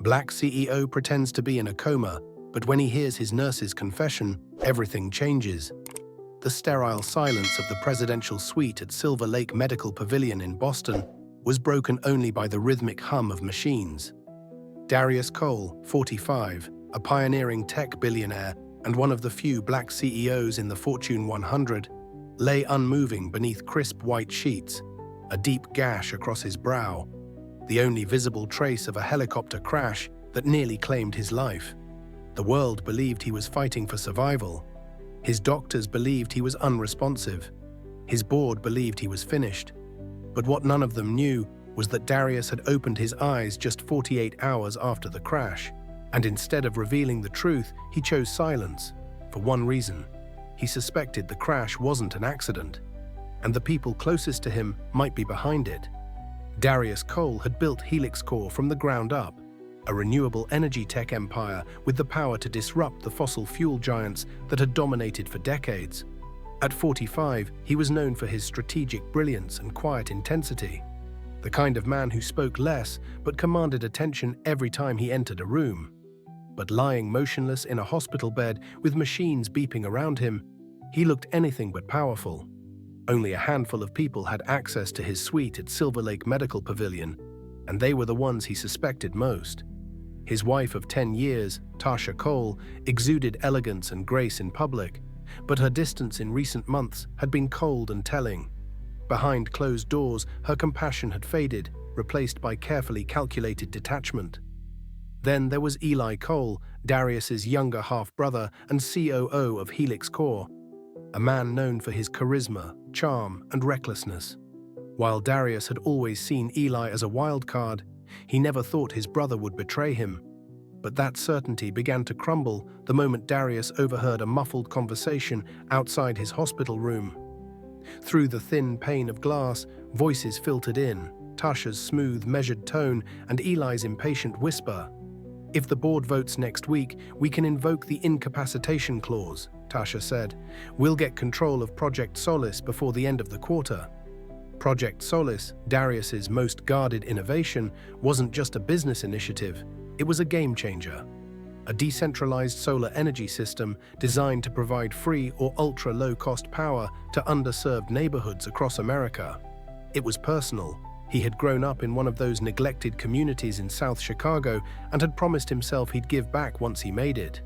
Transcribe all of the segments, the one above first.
Black CEO pretends to be in a coma, but when he hears his nurse's confession, everything changes. The sterile silence of the presidential suite at Silver Lake Medical Pavilion in Boston was broken only by the rhythmic hum of machines. Darius Cole, 45, a pioneering tech billionaire and one of the few black CEOs in the Fortune 100, lay unmoving beneath crisp white sheets, a deep gash across his brow, the only visible trace of a helicopter crash that nearly claimed his life. The world believed he was fighting for survival. His doctors believed he was unresponsive. His board believed he was finished. But what none of them knew was that Darius had opened his eyes just 48 hours after the crash, and instead of revealing the truth, he chose silence, for one reason. He suspected the crash wasn't an accident, and the people closest to him might be behind it. Darius Cole had built Helix Core from the ground up, a renewable energy tech empire with the power to disrupt the fossil fuel giants that had dominated for decades. At 45, he was known for his strategic brilliance and quiet intensity, the kind of man who spoke less but commanded attention every time he entered a room. But lying motionless in a hospital bed with machines beeping around him, he looked anything but powerful. Only a handful of people had access to his suite at Silver Lake Medical Pavilion, and they were the ones he suspected most. His wife of 10 years, Tasha Cole, exuded elegance and grace in public, but her distance in recent months had been cold and telling. Behind closed doors, her compassion had faded, replaced by carefully calculated detachment. Then there was Eli Cole, Darius's younger half-brother and COO of Helix Core, a man known for his charisma, charm, and recklessness. While Darius had always seen Eli as a wild card, he never thought his brother would betray him. But that certainty began to crumble the moment Darius overheard a muffled conversation outside his hospital room. Through the thin pane of glass, voices filtered in, Tasha's smooth, measured tone and Eli's impatient whisper. "If the board votes next week, we can invoke the incapacitation clause," Tasha said. "We'll get control of Project Solace before the end of the quarter." Project Solace, Darius's most guarded innovation, wasn't just a business initiative, it was a game changer. A decentralized solar energy system designed to provide free or ultra-low-cost power to underserved neighborhoods across America. It was personal. He had grown up in one of those neglected communities in South Chicago and had promised himself he'd give back once he made it.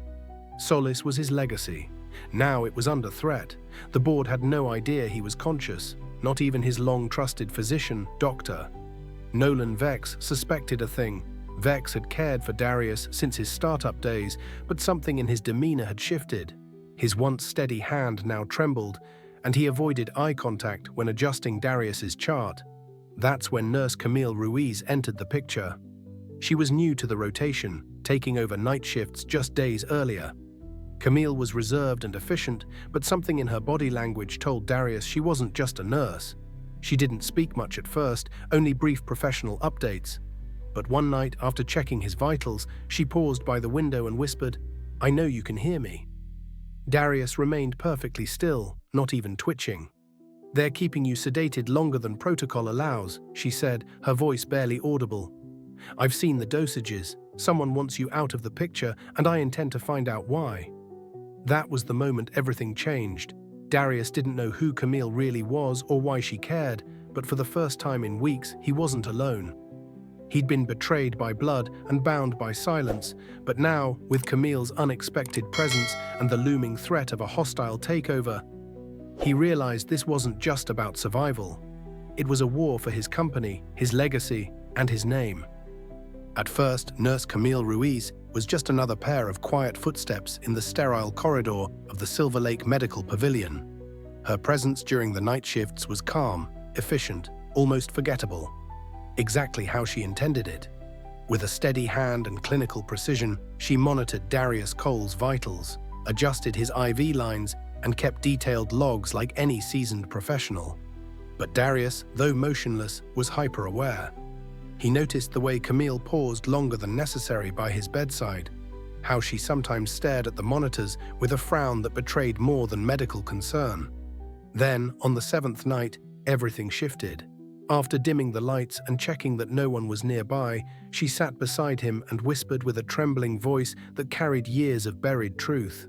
Solace was his legacy. Now it was under threat. The board had no idea he was conscious, not even his long-trusted physician, Dr. Nolan Vex, suspected a thing. Vex had cared for Darius since his startup days, but something in his demeanor had shifted. His once steady hand now trembled, and he avoided eye contact when adjusting Darius's chart. That's when Nurse Camille Ruiz entered the picture. She was new to the rotation, taking over night shifts just days earlier. Camille was reserved and efficient, but something in her body language told Darius she wasn't just a nurse. She didn't speak much at first, only brief professional updates. But one night, after checking his vitals, she paused by the window and whispered, "I know you can hear me." Darius remained perfectly still, not even twitching. "They're keeping you sedated longer than protocol allows," she said, her voice barely audible. "I've seen the dosages. Someone wants you out of the picture, and I intend to find out why." That was the moment everything changed. Darius didn't know who Camille really was or why she cared, but for the first time in weeks, he wasn't alone. He'd been betrayed by blood and bound by silence, but now, with Camille's unexpected presence and the looming threat of a hostile takeover, he realized this wasn't just about survival. It was a war for his company, his legacy, and his name. At first, Nurse Camille Ruiz was just another pair of quiet footsteps in the sterile corridor of the Silver Lake Medical Pavilion. Her presence during the night shifts was calm, efficient, almost forgettable. Exactly how she intended it. With a steady hand and clinical precision, she monitored Darius Cole's vitals, adjusted his IV lines, and kept detailed logs like any seasoned professional. But Darius, though motionless, was hyper-aware. He noticed the way Camille paused longer than necessary by his bedside, how she sometimes stared at the monitors with a frown that betrayed more than medical concern. Then, on the 7th night, everything shifted. After dimming the lights and checking that no one was nearby, she sat beside him and whispered with a trembling voice that carried years of buried truth.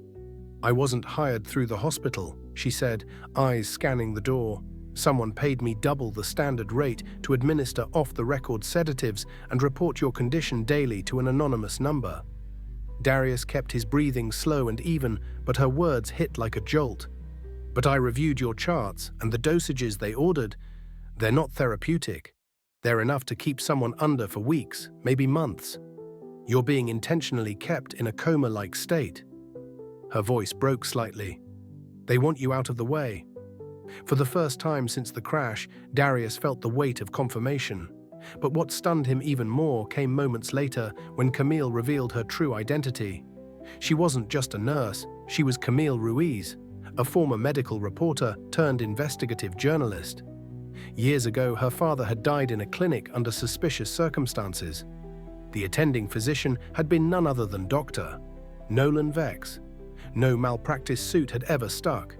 "I wasn't hired through the hospital," she said, eyes scanning the door. "Someone paid me double the standard rate to administer off-the-record sedatives and report your condition daily to an anonymous number." Darius kept his breathing slow and even, but her words hit like a jolt. "But I reviewed your charts, and the dosages they ordered, they're not therapeutic. They're enough to keep someone under for weeks, maybe months. You're being intentionally kept in a coma-like state." Her voice broke slightly. "They want you out of the way." For the first time since the crash, Darius felt the weight of confirmation. But what stunned him even more came moments later when Camille revealed her true identity. She wasn't just a nurse, she was Camille Ruiz, a former medical reporter turned investigative journalist. Years ago, her father had died in a clinic under suspicious circumstances. The attending physician had been none other than Dr. Nolan Vex. No malpractice suit had ever stuck.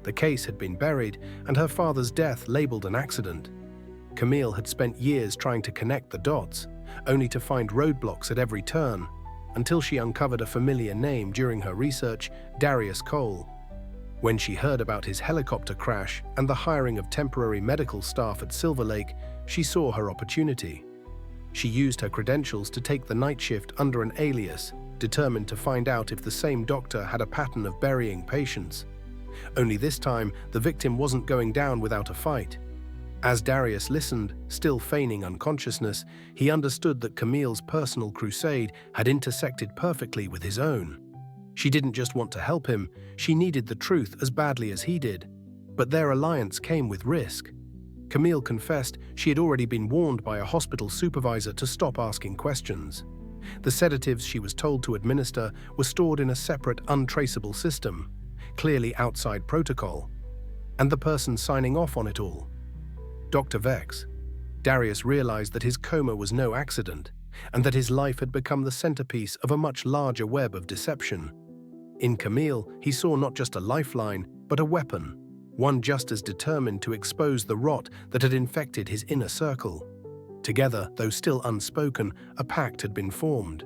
The case had been buried, and her father's death labeled an accident. Camille had spent years trying to connect the dots, only to find roadblocks at every turn, until she uncovered a familiar name during her research, Darius Cole. When she heard about his helicopter crash and the hiring of temporary medical staff at Silver Lake, she saw her opportunity. She used her credentials to take the night shift under an alias, determined to find out if the same doctor had a pattern of burying patients. Only this time, the victim wasn't going down without a fight. As Darius listened, still feigning unconsciousness, he understood that Camille's personal crusade had intersected perfectly with his own. She didn't just want to help him, she needed the truth as badly as he did. But their alliance came with risk. Camille confessed she had already been warned by a hospital supervisor to stop asking questions. The sedatives she was told to administer were stored in a separate, untraceable system, clearly outside protocol. And the person signing off on it all? Dr. Vex. Darius realized that his coma was no accident, and that his life had become the centerpiece of a much larger web of deception. In Camille, he saw not just a lifeline, but a weapon, one just as determined to expose the rot that had infected his inner circle. Together, though still unspoken, a pact had been formed.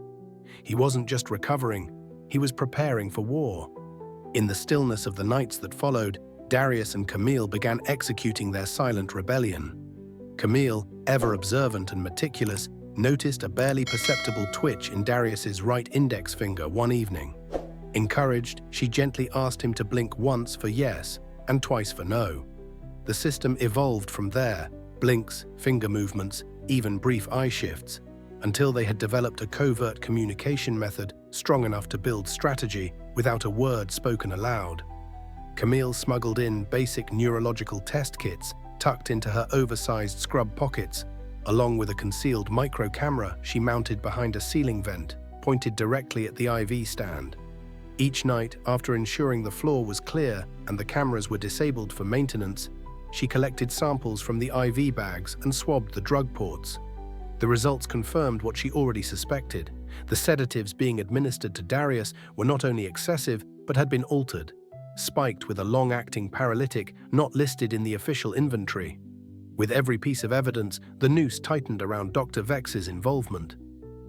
He wasn't just recovering, he was preparing for war. In the stillness of the nights that followed, Darius and Camille began executing their silent rebellion. Camille, ever observant and meticulous, noticed a barely perceptible twitch in Darius's right index finger one evening. Encouraged, she gently asked him to blink once for yes and twice for no. The system evolved from there, blinks, finger movements, even brief eye shifts, until they had developed a covert communication method strong enough to build strategy without a word spoken aloud. Camille smuggled in basic neurological test kits tucked into her oversized scrub pockets, along with a concealed micro-camera she mounted behind a ceiling vent, pointed directly at the IV stand. Each night, after ensuring the floor was clear and the cameras were disabled for maintenance, she collected samples from the IV bags and swabbed the drug ports. The results confirmed what she already suspected. The sedatives being administered to Darius were not only excessive, but had been altered, spiked with a long-acting paralytic not listed in the official inventory. With every piece of evidence, the noose tightened around Dr. Vex's involvement.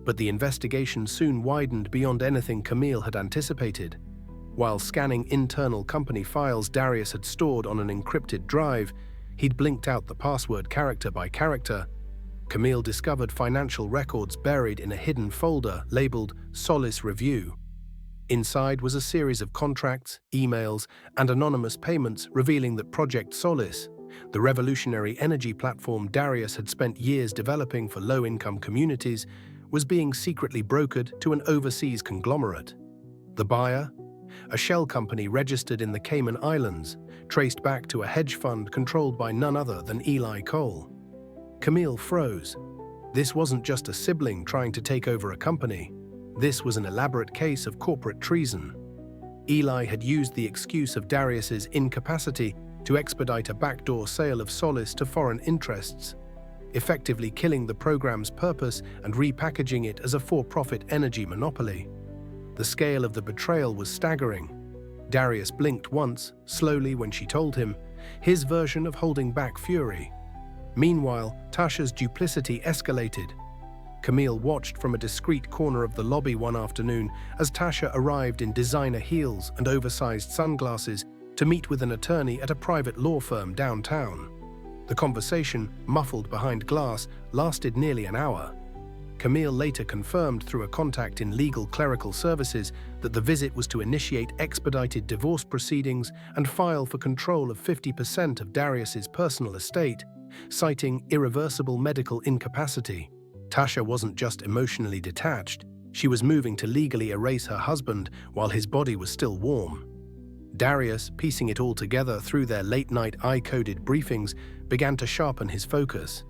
But the investigation soon widened beyond anything Camille had anticipated. While scanning internal company files Darius had stored on an encrypted drive, he'd blinked out the password character by character. Camille discovered financial records buried in a hidden folder labeled Solace Review. Inside was a series of contracts, emails, and anonymous payments revealing that Project Solace, the revolutionary energy platform Darius had spent years developing for low-income communities, was being secretly brokered to an overseas conglomerate. The buyer? A shell company registered in the Cayman Islands, traced back to a hedge fund controlled by none other than Eli Cole. Camille froze. This wasn't just a sibling trying to take over a company. This was an elaborate case of corporate treason. Eli had used the excuse of Darius's incapacity to expedite a backdoor sale of Solace to foreign interests, effectively killing the program's purpose and repackaging it as a for-profit energy monopoly. The scale of the betrayal was staggering. Darius blinked once, slowly when she told him, his version of holding back fury. Meanwhile, Tasha's duplicity escalated. Camille watched from a discreet corner of the lobby one afternoon as Tasha arrived in designer heels and oversized sunglasses to meet with an attorney at a private law firm downtown. The conversation, muffled behind glass, lasted nearly an hour. Camille later confirmed through a contact in legal clerical services that the visit was to initiate expedited divorce proceedings and file for control of 50% of Darius's personal estate, citing irreversible medical incapacity. Tasha wasn't just emotionally detached, she was moving to legally erase her husband while his body was still warm. Darius, piecing it all together through their late-night eye-coded briefings, began to sharpen his focus.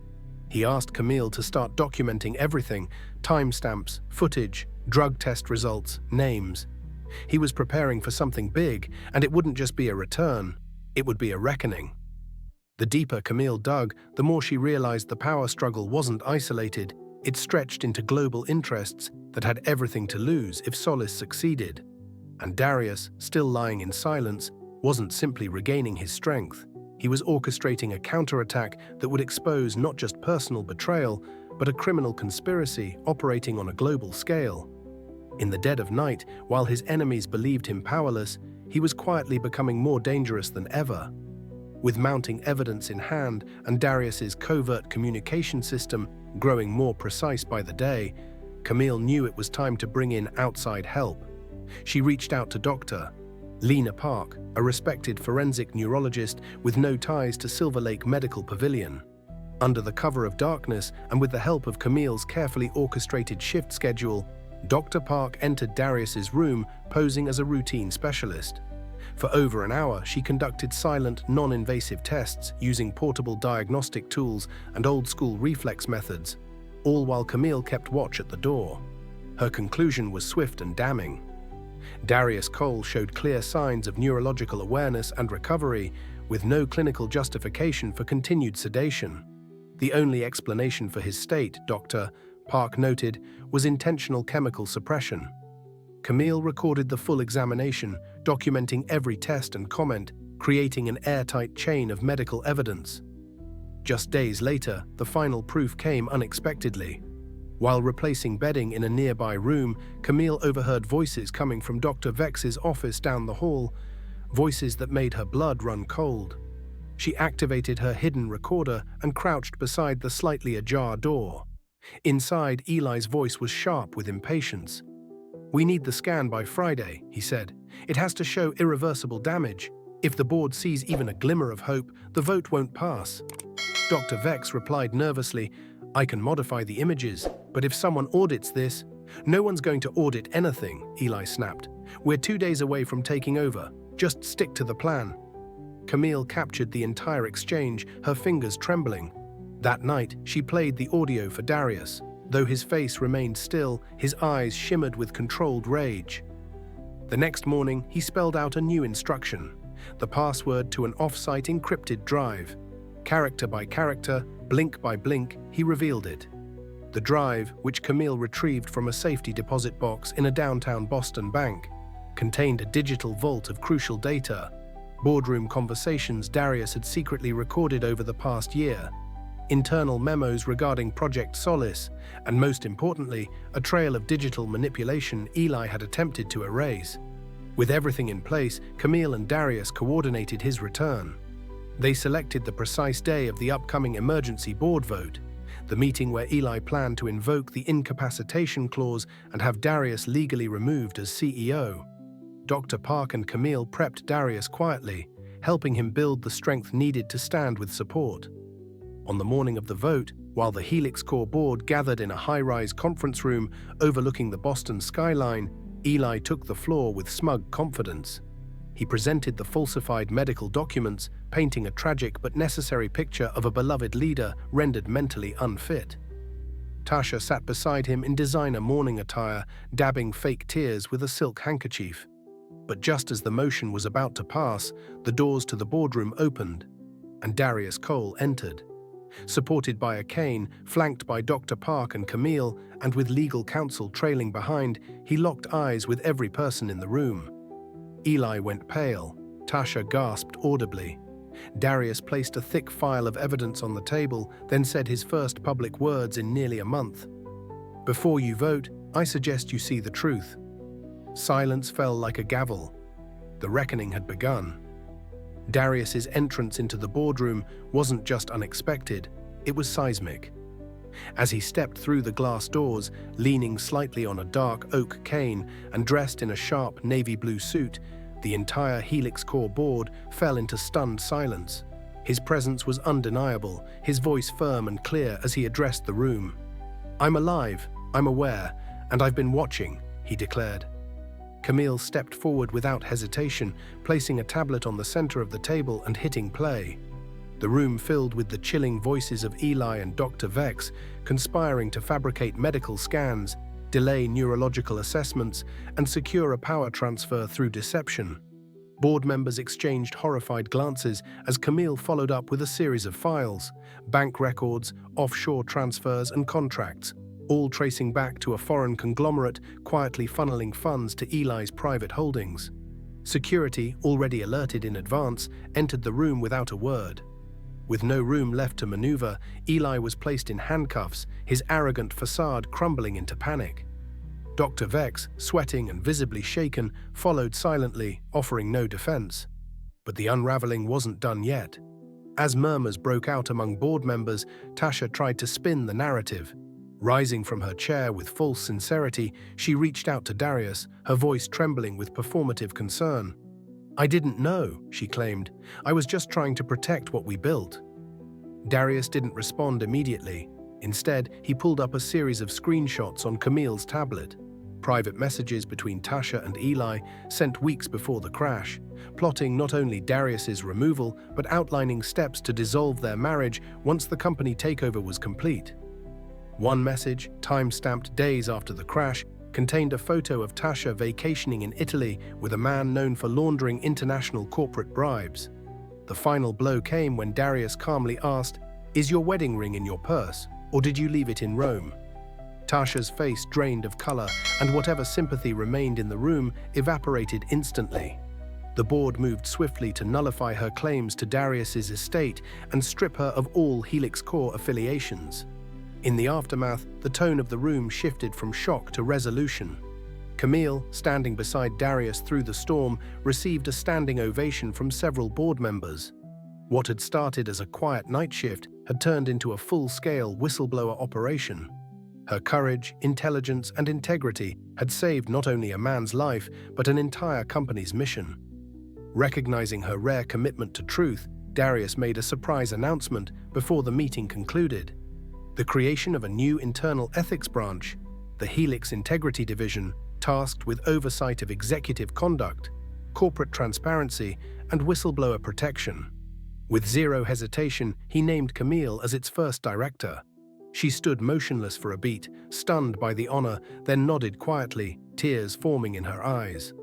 He asked Camille to start documenting everything: timestamps, footage, drug test results, names. He was preparing for something big, and it wouldn't just be a return, it would be a reckoning. The deeper Camille dug, the more she realized the power struggle wasn't isolated. It stretched into global interests that had everything to lose if Solis succeeded. And Darius, still lying in silence, wasn't simply regaining his strength. He was orchestrating a counterattack that would expose not just personal betrayal, but a criminal conspiracy operating on a global scale. In the dead of night, while his enemies believed him powerless, he was quietly becoming more dangerous than ever. With mounting evidence in hand and Darius's covert communication system growing more precise by the day, Camille knew it was time to bring in outside help. She reached out to Dr. Lena Park, a respected forensic neurologist with no ties to Silver Lake Medical Pavilion. Under the cover of darkness and with the help of Camille's carefully orchestrated shift schedule, Dr. Park entered Darius's room posing as a routine specialist. For over an hour, she conducted silent, non-invasive tests using portable diagnostic tools and old-school reflex methods, all while Camille kept watch at the door. Her conclusion was swift and damning. Darius Cole showed clear signs of neurological awareness and recovery, with no clinical justification for continued sedation. The only explanation for his state, Dr. Park noted, was intentional chemical suppression. Camille recorded the full examination, documenting every test and comment, creating an airtight chain of medical evidence. Just days later, the final proof came unexpectedly. While replacing bedding in a nearby room, Camille overheard voices coming from Dr. Vex's office down the hall, voices that made her blood run cold. She activated her hidden recorder and crouched beside the slightly ajar door. Inside, Eli's voice was sharp with impatience. "We need the scan by Friday," he said. "It has to show irreversible damage. If the board sees even a glimmer of hope, the vote won't pass." Dr. Vex replied nervously, "I can modify the images, but if someone audits this—" "No one's going to audit anything," Eli snapped. "We're 2 days away from taking over. Just stick to the plan." Camille captured the entire exchange, her fingers trembling. That night, she played the audio for Darius. Though his face remained still, his eyes shimmered with controlled rage. The next morning, he spelled out a new instruction, the password to an off-site encrypted drive. Character by character, blink by blink, he revealed it. The drive, which Camille retrieved from a safety deposit box in a downtown Boston bank, contained a digital vault of crucial data, boardroom conversations Darius had secretly recorded over the past year, internal memos regarding Project Solace, and most importantly, a trail of digital manipulation Eli had attempted to erase. With everything in place, Camille and Darius coordinated his return. They selected the precise day of the upcoming emergency board vote, the meeting where Eli planned to invoke the incapacitation clause and have Darius legally removed as CEO. Dr. Park and Camille prepped Darius quietly, helping him build the strength needed to stand with support. On the morning of the vote, while the Helix Core board gathered in a high-rise conference room overlooking the Boston skyline, Eli took the floor with smug confidence. He presented the falsified medical documents, painting a tragic but necessary picture of a beloved leader rendered mentally unfit. Tasha sat beside him in designer mourning attire, dabbing fake tears with a silk handkerchief. But just as the motion was about to pass, the doors to the boardroom opened, and Darius Cole entered. Supported by a cane, flanked by Dr. Park and Camille, and with legal counsel trailing behind, he locked eyes with every person in the room. Eli went pale. Tasha gasped audibly. Darius placed a thick file of evidence on the table, then said his first public words in nearly a month. "Before you vote, I suggest you see the truth." Silence fell like a gavel. The reckoning had begun. Darius's entrance into the boardroom wasn't just unexpected, it was seismic. As he stepped through the glass doors, leaning slightly on a dark oak cane and dressed in a sharp navy blue suit, the entire Helix Core board fell into stunned silence. His presence was undeniable, his voice firm and clear as he addressed the room. "I'm alive, I'm aware, and I've been watching," he declared. Camille stepped forward without hesitation, placing a tablet on the center of the table and hitting play. The room filled with the chilling voices of Eli and Dr. Vex, conspiring to fabricate medical scans, delay neurological assessments, and secure a power transfer through deception. Board members exchanged horrified glances as Camille followed up with a series of files, bank records, offshore transfers, and contracts, all tracing back to a foreign conglomerate quietly funneling funds to Eli's private holdings. Security, already alerted in advance, entered the room without a word. With no room left to maneuver, Eli was placed in handcuffs, his arrogant facade crumbling into panic. Dr. Vex, sweating and visibly shaken, followed silently, offering no defense. But the unraveling wasn't done yet. As murmurs broke out among board members, Tasha tried to spin the narrative. Rising from her chair with false sincerity, she reached out to Darius, her voice trembling with performative concern. "I didn't know," she claimed. "I was just trying to protect what we built." Darius didn't respond immediately. Instead, he pulled up a series of screenshots on Camille's tablet. Private messages between Tasha and Eli sent weeks before the crash, plotting not only Darius's removal but outlining steps to dissolve their marriage once the company takeover was complete. One message, time-stamped days after the crash, contained a photo of Tasha vacationing in Italy with a man known for laundering international corporate bribes. The final blow came when Darius calmly asked, "Is your wedding ring in your purse, or did you leave it in Rome?" Tasha's face drained of color, and whatever sympathy remained in the room evaporated instantly. The board moved swiftly to nullify her claims to Darius's estate and strip her of all Helix Core affiliations. In the aftermath, the tone of the room shifted from shock to resolution. Camille, standing beside Darius through the storm, received a standing ovation from several board members. What had started as a quiet night shift had turned into a full-scale whistleblower operation. Her courage, intelligence, and integrity had saved not only a man's life, but an entire company's mission. Recognizing her rare commitment to truth, Darius made a surprise announcement before the meeting concluded. The creation of a new internal ethics branch, the Helix Integrity Division, tasked with oversight of executive conduct, corporate transparency, and whistleblower protection. With zero hesitation, he named Camille as its first director. She stood motionless for a beat, stunned by the honor, then nodded quietly, tears forming in her eyes.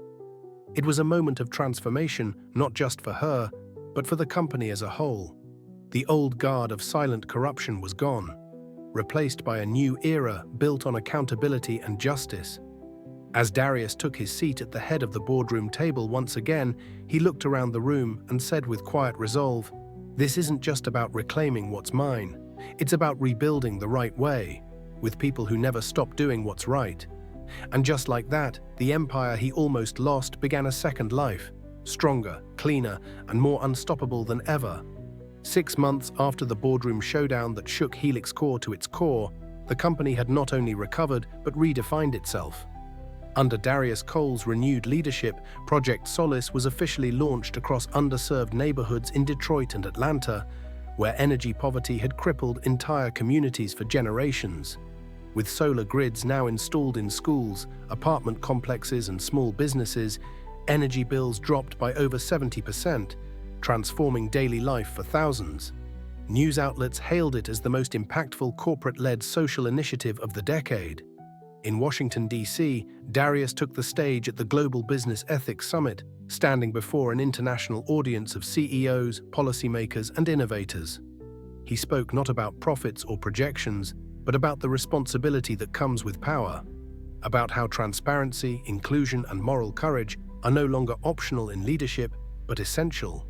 It was a moment of transformation, not just for her, but for the company as a whole. The old guard of silent corruption was gone, replaced by a new era built on accountability and justice. As Darius took his seat at the head of the boardroom table once again, he looked around the room and said with quiet resolve, "This isn't just about reclaiming what's mine. It's about rebuilding the right way, with people who never stop doing what's right." And just like that, the empire he almost lost began a second life, stronger, cleaner, and more unstoppable than ever. 6 months after the boardroom showdown that shook Helix Core to its core, the company had not only recovered but redefined itself. Under Darius Cole's renewed leadership, Project Solace was officially launched across underserved neighborhoods in Detroit and Atlanta, where energy poverty had crippled entire communities for generations. With solar grids now installed in schools, apartment complexes, and small businesses, energy bills dropped by over 70%, transforming daily life for thousands. News outlets hailed it as the most impactful corporate-led social initiative of the decade. In Washington, D.C., Darius took the stage at the Global Business Ethics Summit, standing before an international audience of CEOs, policymakers, and innovators. He spoke not about profits or projections, but about the responsibility that comes with power, about how transparency, inclusion, and moral courage are no longer optional in leadership, but essential.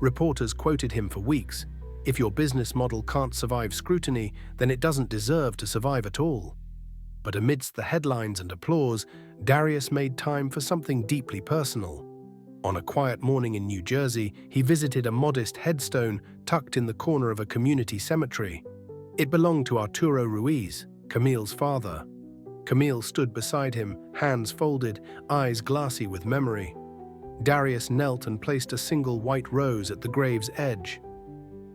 Reporters quoted him for weeks. If your business model can't survive scrutiny, then it doesn't deserve to survive at all. But amidst the headlines and applause, Darius made time for something deeply personal. On a quiet morning in New Jersey, he visited a modest headstone tucked in the corner of a community cemetery. It belonged to Arturo Ruiz, Camille's father. Camille stood beside him, hands folded, eyes glassy with memory. Darius knelt and placed a single white rose at the grave's edge.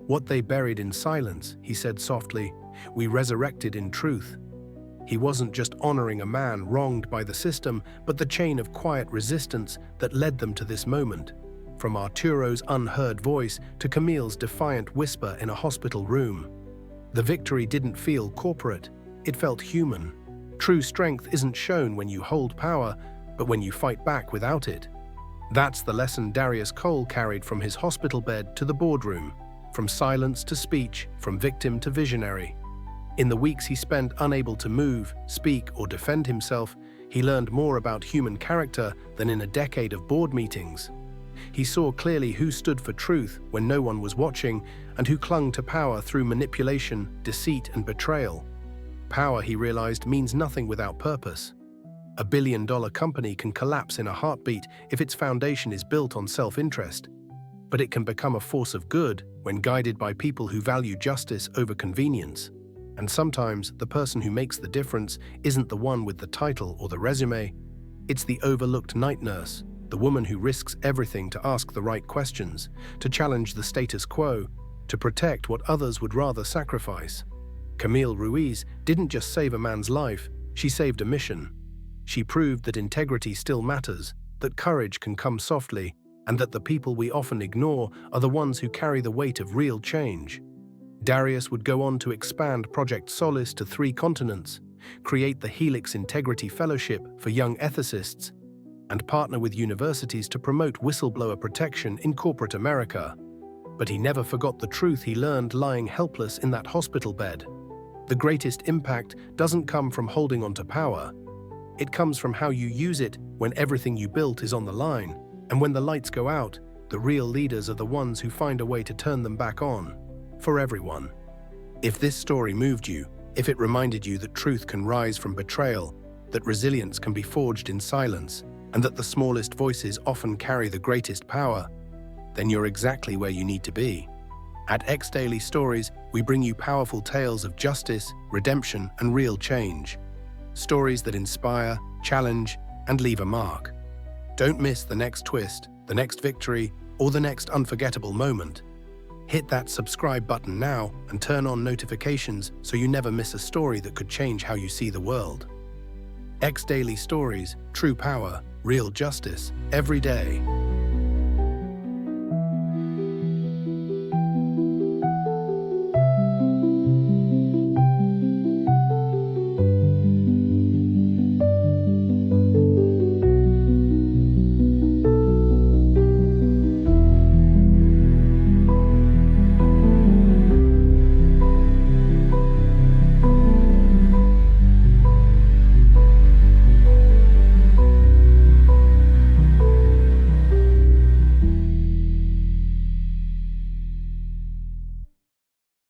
"What they buried in silence," he said softly, "we resurrected in truth." He wasn't just honoring a man wronged by the system, but the chain of quiet resistance that led them to this moment. From Arturo's unheard voice to Camille's defiant whisper in a hospital room. The victory didn't feel corporate, it felt human. True strength isn't shown when you hold power, but when you fight back without it. That's the lesson Darius Cole carried from his hospital bed to the boardroom, from silence to speech, from victim to visionary. In the weeks he spent unable to move, speak, or defend himself, he learned more about human character than in a decade of board meetings. He saw clearly who stood for truth when no one was watching, and who clung to power through manipulation, deceit, and betrayal. Power, he realized, means nothing without purpose. A billion-dollar company can collapse in a heartbeat if its foundation is built on self-interest. But it can become a force of good when guided by people who value justice over convenience. And sometimes the person who makes the difference isn't the one with the title or the resume. It's the overlooked night nurse, the woman who risks everything to ask the right questions, to challenge the status quo, to protect what others would rather sacrifice. Camille Ruiz didn't just save a man's life, she saved a mission. She proved that integrity still matters, that courage can come softly, and that the people we often ignore are the ones who carry the weight of real change. Darius would go on to expand Project Solace to 3 continents, create the Helix Integrity Fellowship for young ethicists, and partner with universities to promote whistleblower protection in corporate America. But he never forgot the truth he learned lying helpless in that hospital bed. The greatest impact doesn't come from holding on to power. It comes from how you use it when everything you built is on the line. And when the lights go out, the real leaders are the ones who find a way to turn them back on. For everyone. If this story moved you, if it reminded you that truth can rise from betrayal, that resilience can be forged in silence, and that the smallest voices often carry the greatest power, then you're exactly where you need to be. At X Daily Stories, we bring you powerful tales of justice, redemption, and real change. Stories that inspire, challenge, and leave a mark. Don't miss the next twist, the next victory, or the next unforgettable moment. Hit that subscribe button now and turn on notifications so you never miss a story that could change how you see the world. X Daily Stories, true power, real justice, every day.